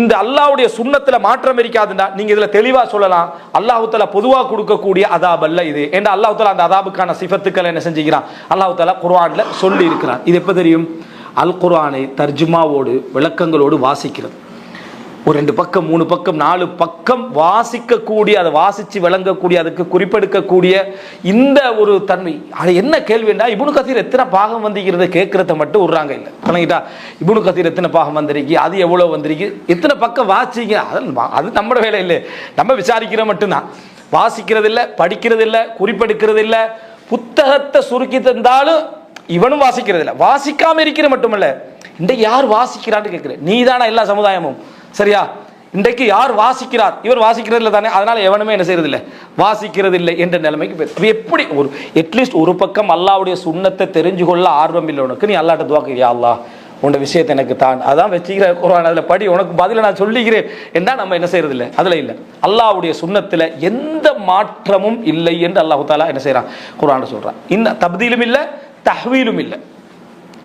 இந்த அல்லாஹ்வுடைய சுன்னத்துல மாற்றம் இருக்காதுன்னா நீங்க இதுல தெளிவா சொல்லலாம், அல்லாஹ் தஆலா பொதுவா கொடுக்கக்கூடிய அதாப் அல்ல இது. ஏன்னா அல்லாஹ் தஆலா அந்த அதாபுக்கான சிஃபத்துக்களை என்ன செஞ்சுக்கிறான், அல்லாஹ் தஆலா குர்ஆன்ல சொல்லி இருக்கிறான். இது எப்ப தெரியும்? அல் குர்ஆனை தர்ஜுமாவோடு விளக்கங்களோடு வாசிக்கிறது. ஒரு 2 பக்கம் 3 பக்கம் 4 பக்கம் வாசிக்கக்கூடிய, அதை வாசிச்சு விளங்கக்கூடிய, அதுக்கு குறிப்பெடுக்கக்கூடிய இந்த ஒரு தன்மை. அது என்ன கேள்விண்டா, இப்னு கதீர் எத்தனை பாகம் வந்திருக்கிறது கேட்கறத மட்டும் விடுறாங்க இல்லை பண்ணிக்கிட்டா. இப்னு கதீர் எத்தனை பாகம் வந்திருக்கு, அது எவ்வளவு வந்திருக்கு, எத்தனை பக்கம் வாசிங்க, அது நம்மட வேலை இல்லை. நம்ம விசாரிக்கிற மட்டும்தான், வாசிக்கிறது இல்லை, படிக்கிறது இல்லை, குறிப்பெடுக்கிறது இல்லை. புத்தகத்தை சுருக்கி தந்தாலும் இவனும் வாசிக்கிறது இல்லை. வாசிக்காம இருக்கிற மட்டுமல்ல, இன்றைக்கு யார் வாசிக்கிறான்னு கேட்கிறேன். நீ தானே எல்லா சமுதாயமும், சரியா? இன்றைக்கு யார் வாசிக்கிறார்? இவர் வாசிக்கிறது இல்லை தானே, அதனால எவனுமே என்ன செய்யறது இல்லை, வாசிக்கிறது இல்லை என்ற நிலைமைக்கு போய் எப்படி ஒரு அட்லீஸ்ட் ஒரு பக்கம் அல்லாஹ்வுடைய சுன்னத்தை தெரிஞ்சு கொள்ள ஆர்வம் இல்லை உனக்கு, நீ அல்லாஹ்ட்ட துஆ கேளு, யா அல்லாஹ் உன்னோட விஷயத்தை எனக்கு தான், அதான் வச்சுக்கிற குர்ஆன், அதில் படி, உனக்கு பதில நான் சொல்லிக்கிறேன் என்ன. நம்ம என்ன செய்யறது இல்லை, அதில் இல்லை. அல்லாஹ்வுடைய சுன்னத்தில் எந்த மாற்றமும் இல்லை என்று அல்லாஹ் தஆலா என்ன செய்யறான், குர்ஆன்ல சொல்றான். இன்ன தப்தீலும் இல்லை, தஹ்வீலும் இல்லை.